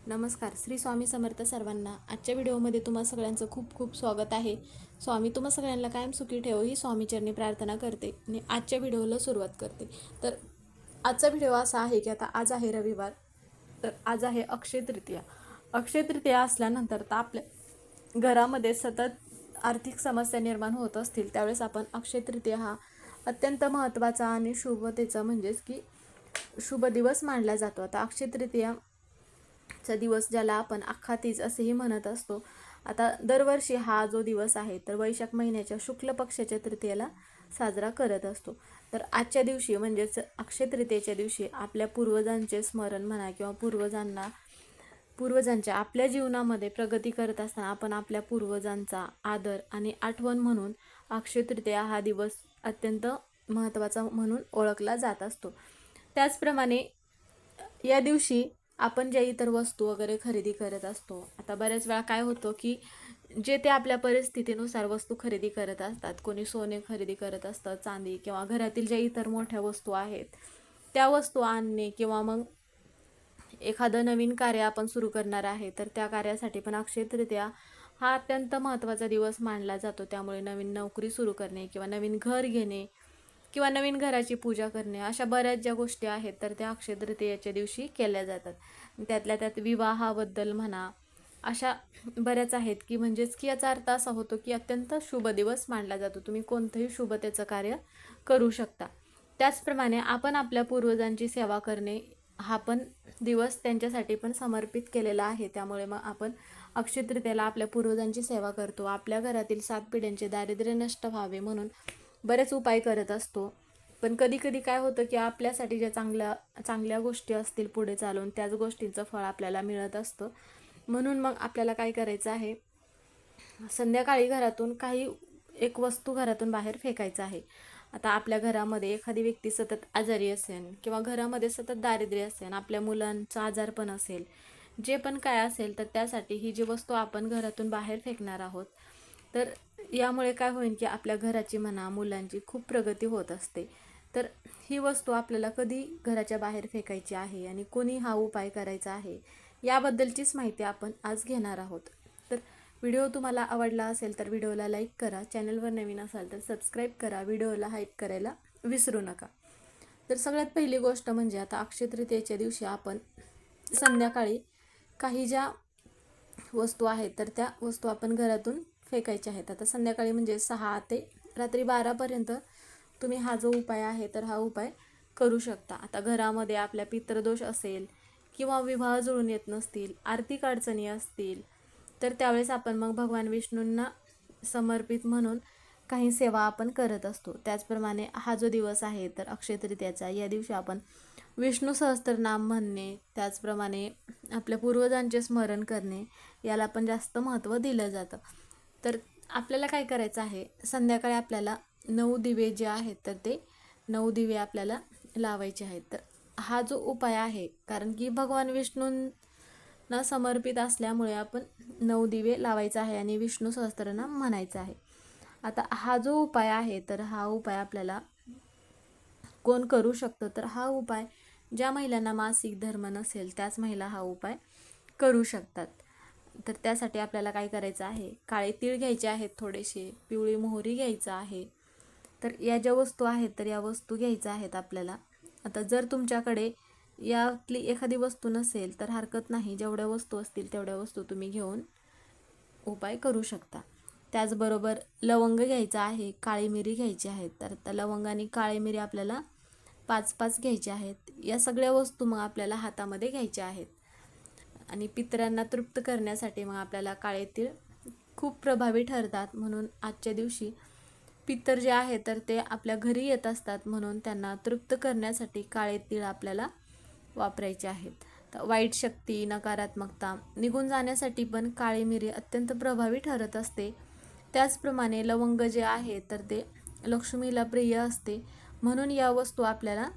नमस्कार. श्री स्वामी समर्थ सर्वांना. आजच्या व्हिडिओमध्ये तुम्हा सगळ्यांचं खूप खूप स्वागत आहे. स्वामी तुम्हा सगळ्यांना कायम सुखी ठेवो ही स्वामीचरणी प्रार्थना करते आणि आजच्या व्हिडिओला सुरुवात करते. तर आजचा व्हिडिओ असा आहे की आता आज आहे रविवार, तर आज आहे अक्षय तृतीया. अक्षय तृतीया असल्यानंतर तर आपल्या घरामध्ये सतत आर्थिक समस्या निर्माण होत असतील त्यावेळेस आपण अक्षय तृतीया हा अत्यंत महत्त्वाचा आणि शुभतेचा म्हणजेच की शुभ दिवस मानला जातो. आता अक्षय तृतीया चा दिवस ज्याला आपण अख्खा तीज असेही म्हणत असतो. आता दरवर्षी हा जो दिवस आहे तर वैशाख महिन्याच्या शुक्ल पक्षाच्या तृतीयेला साजरा करत असतो. तर आजच्या दिवशी म्हणजेच अक्षय तृतीयेच्या दिवशी आपल्या पूर्वजांचे स्मरण म्हणा किंवा पूर्वजांच्या आपल्या जीवनामध्ये प्रगती करत असताना आपण आपल्या पूर्वजांचा आदर आणि आठवण म्हणून अक्षय तृतीया हा दिवस अत्यंत महत्त्वाचा म्हणून ओळखला जात असतो. त्याचप्रमाणे या दिवशी आपण ज्या इतर वस्तू वगैरे खरेदी करत असतो, आता बऱ्याच वेळा काय होतं की जे ते आपल्या परिस्थितीनुसार वस्तू खरेदी करत असतात. कोणी सोने खरेदी करत असतं, चांदी, किंवा घरातील ज्या इतर मोठ्या वस्तू आहेत त्या वस्तू आणणे, किंवा मग एखादं नवीन कार्य आपण सुरू करणार आहे तर त्या कार्यासाठी पण अक्षय तृतीया हा अत्यंत महत्त्वाचा दिवस मानला जातो. त्यामुळे नवीन नोकरी सुरू करणे किंवा नवीन घर घेणे किंवा नवीन घराची पूजा करणे अशा बऱ्याच ज्या गोष्टी आहेत तर त्या अक्षय तृतीयेच्या दिवशी केल्या जातात. त्यातल्या त्यात विवाहाबद्दल म्हणा अशा बऱ्याच आहेत की म्हणजेच की याचा अर्थ असा होतो की अत्यंत शुभ दिवस मानला जातो. तुम्ही कोणतंही शुभतेचं कार्य करू शकता. त्याचप्रमाणे आपण आपल्या पूर्वजांची सेवा करणे हा पण दिवस त्यांच्यासाठी पण समर्पित केलेला आहे. त्यामुळे मग आपण अक्षय तृतीयेला आपल्या पूर्वजांची सेवा करतो. आपल्या घरातील 7 पिढ्यांचे दारिद्र्य नष्ट व्हावे म्हणून बरेच उपाय करत असतो. पण कधी कधी काय होतं की आपल्यासाठी ज्या चांगल्या गोष्टी असतील पुढे चालून त्याच गोष्टींचं फळ आपल्याला मिळत असतं. म्हणून मग आपल्याला काय करायचं आहे, संध्याकाळी घरातून काही एक वस्तू घरातून बाहेर फेकायचं आहे. आता आपल्या घरामध्ये एखादी व्यक्ती सतत आजारी असेल किंवा घरामध्ये सतत दारिद्र्य असेल, आपल्या मुलांचा आजारपण असेल, जे पण काय असेल तर त्यासाठी ही जी वस्तू आपण घरातून बाहेर फेकणार आहोत तर यामुळे काय होईल की आपल्या घराची म्हणा मुलांची खूप प्रगती होत असते. तर ही वस्तू आपल्याला कधी घराच्या बाहेर फेकायची आहे आणि कोणी हा उपाय करायचा आहे याबद्दलचीच माहिती आपण आज घेणार आहोत. तर व्हिडिओ तुम्हाला आवडला असेल तर व्हिडिओला लाईक करा, चॅनलवर नवीन असाल तर सबस्क्राईब करा, व्हिडिओला हाईप करायला विसरू नका. तर सगळ्यात पहिली गोष्ट म्हणजे आता अक्षय तृतीयेच्या दिवशी आपण संध्याकाळी काही ज्या वस्तू आहेत तर त्या वस्तू आपण घरातून फेकायच्या आहेत. आता संध्याकाळी म्हणजे 6 ते रात्री 12पर्यंत तुम्ही हा जो उपाय आहे तर हा उपाय करू शकता. आता घरामध्ये आपल्या पितृदोष असेल किंवा विवाह जुळून येत नसतील, आर्थिक अडचणी असतील तर त्यावेळेस आपण मग भगवान विष्णूंना समर्पित म्हणून काही सेवा आपण करत असतो. त्याचप्रमाणे हा जो दिवस आहे तर अक्षय तृतीयाचा, या दिवशी आपण विष्णू सहस्त्रनाम म्हणणे, त्याचप्रमाणे आपल्या पूर्वजांचे स्मरण करणे याला पण जास्त महत्त्व दिलं जातं. तर आपल्याला काय करायचं आहे, संध्याकाळी आपल्याला 9 दिवे जे आहेत तर ते 9 दिवे आपल्याला लावायचे आहेत. तर हा जो उपाय आहे कारण की भगवान विष्णूंना समर्पित असल्यामुळे आपण 9 दिवे लावायचा आहे आणि विष्णू सहस्त्रनाम म्हणायचं आहे. आता हा जो उपाय आहे तर हा उपाय आपल्याला कोण करू शकतं, तर हा उपाय ज्या महिलांना मासिक धर्म नसेल त्याच महिला हा उपाय करू शकतात. तर त्यासाठी आपल्याला काय करायचं आहे, काळे तीळ घ्यायचे आहेत थोडेसे, पिवळी मोहरी घ्यायचं आहे. तर या ज्या वस्तू आहेत तर या वस्तू घ्यायच्या आहेत आपल्याला. आता जर तुमच्याकडे यातली एखादी वस्तू नसेल तर हरकत नाही, जेवढ्या वस्तू असतील तेवढ्या वस्तू तुम्ही घेऊन उपाय करू शकता. त्याचबरोबर लवंग घ्यायचा आहे, काळी मिरी घ्यायची आहेत. तर त्या लवंग आणि काळी मिरी आपल्याला 5-5 घ्यायचे आहेत. या सगळ्या वस्तू मग आपल्याला हातामध्ये घ्यायच्या आहेत. आणि पितरांना तृप्त करण्यासाठी मग आपल्याला काळे तीळ खूप प्रभावी ठरतात. म्हणून आजच्या दिवशी पितर जे आहे तर ते आपल्या घरी येत असतात, म्हणून त्यांना तृप्त करण्यासाठी काळे तीळ आपल्याला वापरायचे आहेत. तर वाईट शक्ती, नकारात्मकता निघून जाण्यासाठी पण काळी मिरी अत्यंत प्रभावी ठरत असते. त्याचप्रमाणे लवंग जे आहे तर ते लक्ष्मीला प्रिय असते, म्हणून या वस्तू आपल्याला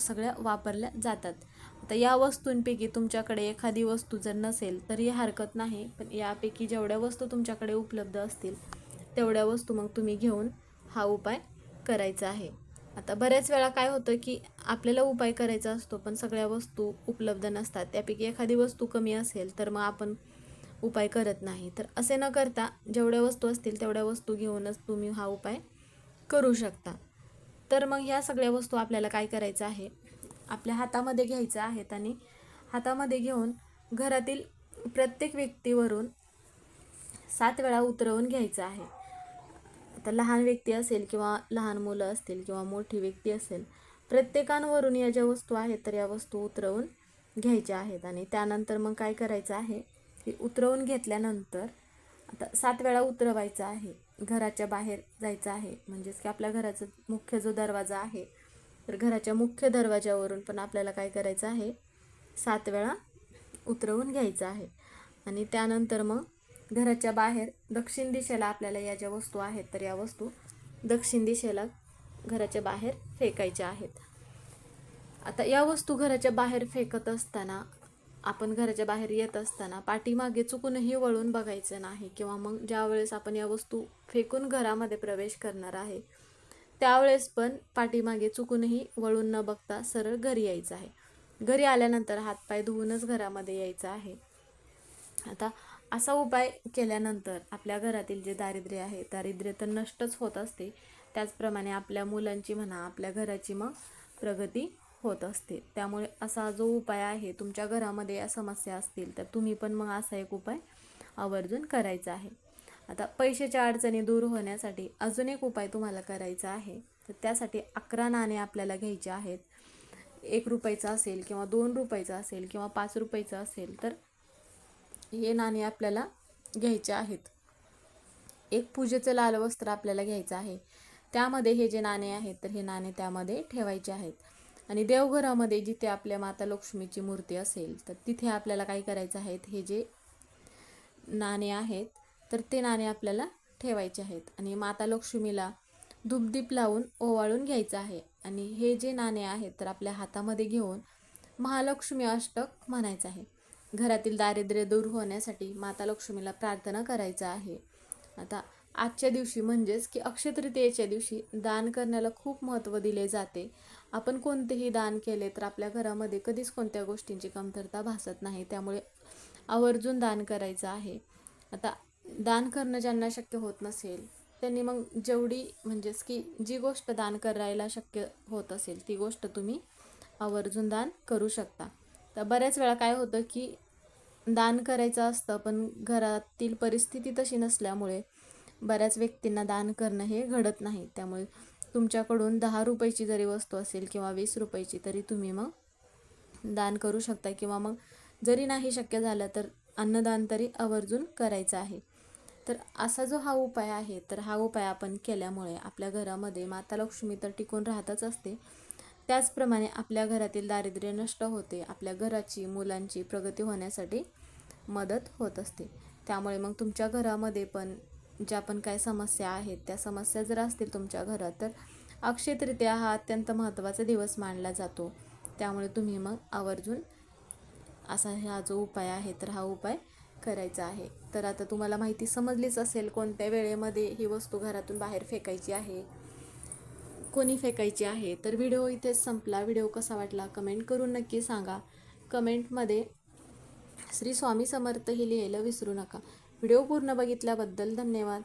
सगळ्या वापरल्या जातात. आता या वस्तूंपैकी तुमच्याकडे एखादी वस्तू जर नसेल तरी हरकत नाही, पण यापैकी जेवढ्या वस्तू तुमच्याकडे उपलब्ध असतील तेवढ्या वस्तू मग तुम्ही घेऊन हा उपाय करायचा आहे. आता बऱ्याच वेळा काय होतं की आपल्याला उपाय करायचा असतो पण सगळ्या वस्तू उपलब्ध नसतात, त्यापैकी एखादी वस्तू कमी असेल तर मग आपण उपाय करत नाही. तर असे न करता जेवढ्या वस्तू असतील तेवढ्या वस्तू घेऊनच तुम्ही हा उपाय करू शकता. तर मग ह्या सगळ्या वस्तू आपल्याला काय करायचं आहे, आपल्या हातामध्ये घ्यायचं आहेत आणि हातामध्ये घेऊन घरातील प्रत्येक व्यक्तीवरून 7 वेळा उतरवून घ्यायचं आहे. आता लहान व्यक्ती असेल किंवा लहान मुलं असतील किंवा मोठी व्यक्ती असेल, प्रत्येकांवरून या ज्या वस्तू आहेत तर या वस्तू उतरवून घ्यायच्या आहेत. आणि त्यानंतर मग काय करायचं आहे की उतरवून घेतल्यानंतर आता 7 वेळा उतरवायचं आहे. घराच्या बाहेर जायचं आहे, म्हणजेच की आपल्या घराचा मुख्य जो दरवाजा आहे तर घराच्या मुख्य दरवाजावरून पण आपल्याला काय करायचं आहे, 7 वेळा उतरवून घ्यायचं आहे. आणि त्यानंतर मग घराच्या बाहेर दक्षिण दिशेला आपल्याला या ज्या वस्तू आहेत तर या वस्तू दक्षिण दिशेला घराच्या बाहेर फेकायच्या आहेत. आता या वस्तू घराच्या बाहेर फेकत असताना, आपण घराच्या बाहेर येत असताना पाठीमागे चुकूनही वळून बघायचं नाही, किंवा मग ज्या वेळेस आपण या वस्तू फेकून घरामध्ये प्रवेश करणार आहे त्यावेळेस पण पाठीमागे चुकूनही वळून न बघता सरळ घरी यायचं आहे. घरी आल्यानंतर हातपाय धुवूनच घरामध्ये यायचं आहे. आता असा उपाय केल्यानंतर आपल्या घरातील जे दारिद्र्य आहे, दारिद्र्य तर नष्टच होत असते, त्याचप्रमाणे आपल्या मुलांची म्हणा, आपल्या घराची मग प्रगती होत असते. त्यामुळे असा जो उपाय आहे, तुमच्या घरामध्ये या समस्या असतील तर तुम्ही पण मग असा एक उपाय आवर्जून करायचा आहे. आता पैशाच्या अडचणी दूर होण्यासाठी अजून एक उपाय तुम्हाला करायचा आहे. तर त्यासाठी 11 नाणे आपल्याला घ्यायचे आहेत. 1 रुपयाचं असेल किंवा 2 रुपयाचं असेल किंवा 5 रुपयाचं असेल तर हे नाणे आपल्याला घ्यायचे आहेत. एक पूजेचं लाल वस्त्र आपल्याला घ्यायचं आहे. त्यामध्ये हे जे नाणे आहेत तर हे नाणे त्यामध्ये ठेवायचे आहेत. आणि देवघरामध्ये जिथे आपल्या माता लक्ष्मीची मूर्ती असेल तर तिथे आपल्याला काय करायचं आहे, हे जे नाणे आहेत तर ते नाणे आपल्याला ठेवायचे आहेत. आणि माता लक्ष्मीला धूपदीप लावून ओवाळून घ्यायचं आहे. आणि हे जे नाणे आहेत तर आपल्या हातामध्ये घेऊन महालक्ष्मी अष्टक म्हणायचं आहे. घरातील दारिद्र्य दूर होण्यासाठी माता लक्ष्मीला प्रार्थना करायचा आहे. आता आजच्या दिवशी म्हणजेच की अक्षय तृतीयेच्या दिवशी दान करण्याला खूप महत्त्व दिले जाते. आपण कोणतेही दान केले तर आपल्या घरामध्ये कधीच कोणत्या गोष्टींची कमतरता भासत नाही, त्यामुळे आवर्जून दान करायचं आहे. आता दान करणं ज्यांना शक्य होत नसेल त्यांनी मग जेवढी, म्हणजेच की जी गोष्ट दान करायला शक्य होत असेल ती गोष्ट तुम्ही आवर्जून दान करू शकता. तर बऱ्याच वेळा काय होतं की दान करायचं असतं पण घरातील परिस्थिती तशी नसल्यामुळे बऱ्याच व्यक्तींना दान करणं हे घडत नाही. त्यामुळे तुमच्याकडून 10 रुपयाची जरी वस्तू असेल किंवा 20 रुपयाची तरी तुम्ही मग दान करू शकता, किंवा मग जरी नाही शक्य झालं तर अन्नदान तरी आवर्जून करायचं आहे. तर असा जो हा उपाय आहे तर हा उपाय आपण केल्यामुळे आपल्या घरामध्ये माता लक्ष्मी तर टिकून राहतच असते, त्याचप्रमाणे आपल्या घरातील दारिद्र्य नष्ट होते, आपल्या घराची, मुलांची प्रगती होण्यासाठी मदत होत असते. त्यामुळे मग तुमच्या घरामध्ये पण ज्या पण काय समस्या आहेत त्या समस्या जर असतील तुमच्या घरात तर अक्षय तृतीया हा अत्यंत महत्त्वाचा दिवस मानला जातो. त्यामुळे तुम्ही मग आवर्जून असा हा जो उपाय आहे तर हा उपाय करायचा आहे. तर आता तुम्हाला माहिती समजलीच असेल कोणत्या वेळेमध्ये ही वस्तू घरातून बाहेर फेकायची आहे, कोणी फेकायची आहे. तर व्हिडिओ इथेच संपला. व्हिडिओ कसा वाटला कमेंट करून नक्की सांगा. कमेंटमध्ये श्री स्वामी समर्थ हे लिहायला विसरू नका. व्हिडिओ पूर्ण बघितल्याबद्दल धन्यवाद.